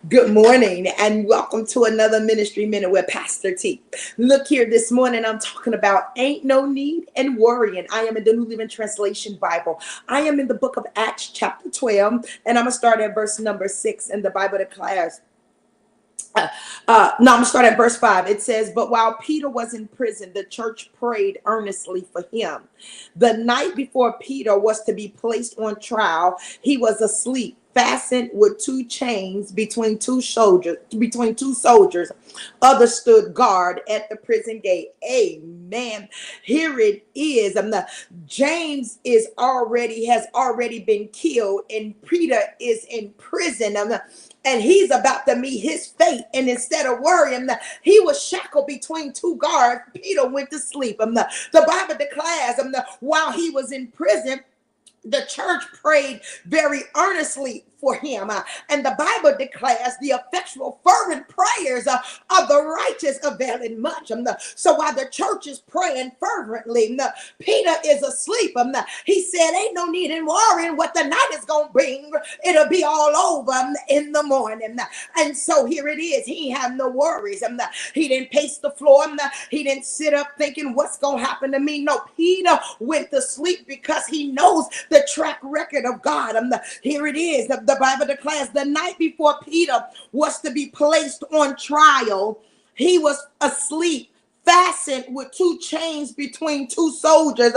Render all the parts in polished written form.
Good morning and welcome to another Ministry Minute with Pastor T. Look here, this morning I'm talking about ain't no need in worrying. I am in the New Living Translation Bible. I am in the book of Acts chapter 12 and I'm going to start at verse number 6 in the Bible declares. I'm going to start at verse 5. It says, but while Peter was in prison, the church prayed earnestly for him. The night before Peter was to be placed on trial, he was asleep, fastened with two chains between two soldiers. Others stood guard at the prison gate. Amen. Here it is. James has already been killed, and Peter is in prison. And he's about to meet his fate. And instead of worrying, he was shackled between two guards. Peter went to sleep. The Bible declares while he was in prison, the church prayed very earnestly for him. And the Bible declares the effectual fervent prayers of the righteous availing much. So while the church is praying fervently, Peter is asleep. He said, ain't no need in worrying what the night is going to bring. It'll be all over in the morning. And so here it is. He had no worries. He didn't pace the floor. He didn't sit up thinking what's going to happen to me. No, Peter went to sleep because he knows the track record of God. Here it is. The Bible declares the night before Peter was to be placed on trial, he was asleep, fastened with two chains between two soldiers,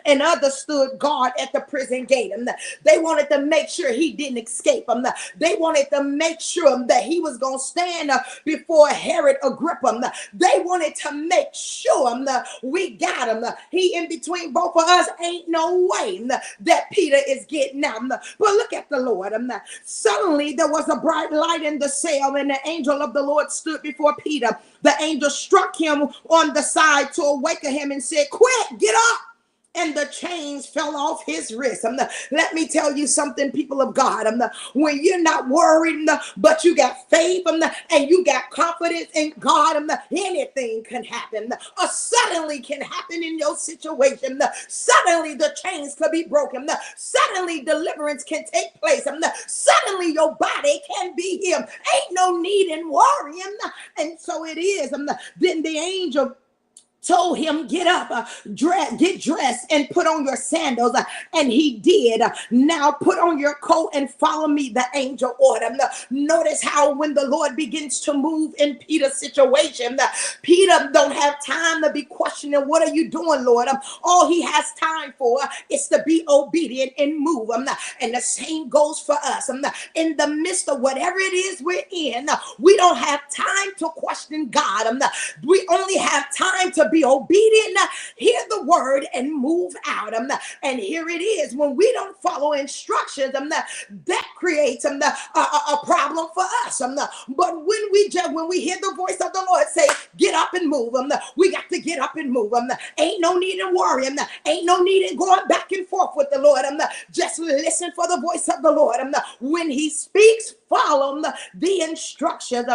and others stood guard at the prison gate. They wanted to make sure he didn't escape. They wanted to make sure that he was going to stand before Herod Agrippa. They wanted to make sure we got him. He in between both of us. Ain't no way that Peter is getting out. But look at the Lord. Suddenly there was a bright light in the cell, and the angel of the Lord stood before Peter. The angel struck him on the side to awaken him and said, quick, get up. And the chains fell off his wrist. Let me tell you something, people of God. When you're not worried, but you got faith and you got confidence in God, anything can happen. Suddenly can happen in your situation. Suddenly the chains could be broken. Suddenly deliverance can take place. Suddenly your body can be healed. Ain't no need in worrying. And so it is. Then the angel told him, get up, get dressed and put on your sandals. And he did. Now put on your coat and follow me, the angel ordered. Notice how when the Lord begins to move in Peter's situation, Peter don't have time to be questioning, what are you doing, Lord? All he has time for is to be obedient and move. And the same goes for us. In the midst of whatever it is we're in, we don't have time to question God. We only have time to be obedient, hear the word, and move out. And here it is. When we don't follow instructions, that creates a problem for us. But when we hear the voice of the Lord say, get up and move, we got to get up and move. Ain't no need in worrying. Ain't no need in going back and forth with the Lord. Just listen for the voice of the Lord. When he speaks, follow the instructions.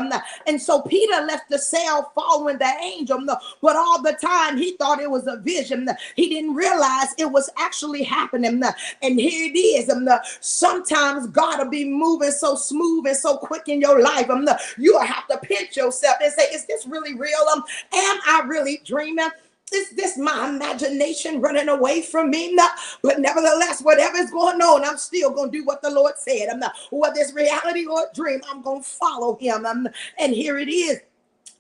And so Peter left the cell following the angel, but all the time he thought it was a vision. He didn't realize it was actually happening. And here it is. Sometimes God will be moving so smooth and so quick in your life. You'll have to pinch yourself and say, is this really real? Am I really dreaming? Is this my imagination running away from me? No, but nevertheless, whatever is going on, I'm still going to do what the Lord said. Whether it's reality or a dream, I'm going to follow him. And here it is.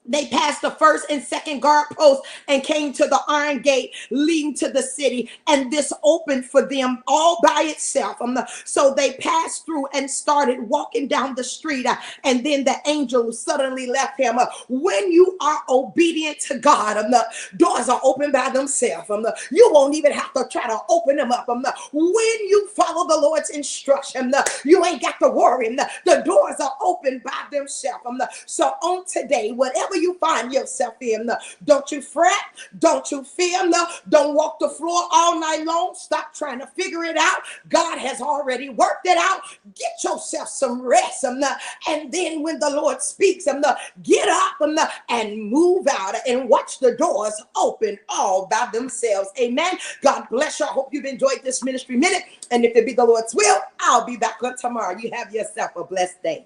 They passed the first and second guard post and came to the iron gate leading to the city. And this opened for them all by itself. So they passed through and started walking down the street. And then the angel suddenly left him. When you are obedient to God, the doors are open by themselves. You won't even have to try to open them up. When you follow the Lord's instruction, you ain't got to worry. The doors are open by themselves. So on today, whatever you find yourself in, don't you fret, don't you fear, don't walk the floor all night long. Stop trying to figure it out. God has already worked it out. Get yourself some rest, and then when the Lord speaks, get up and move out and watch the doors open all by themselves. Amen. God bless you. I hope you've enjoyed this ministry minute, and if it be the Lord's will, I'll be back on tomorrow. You have yourself a blessed day.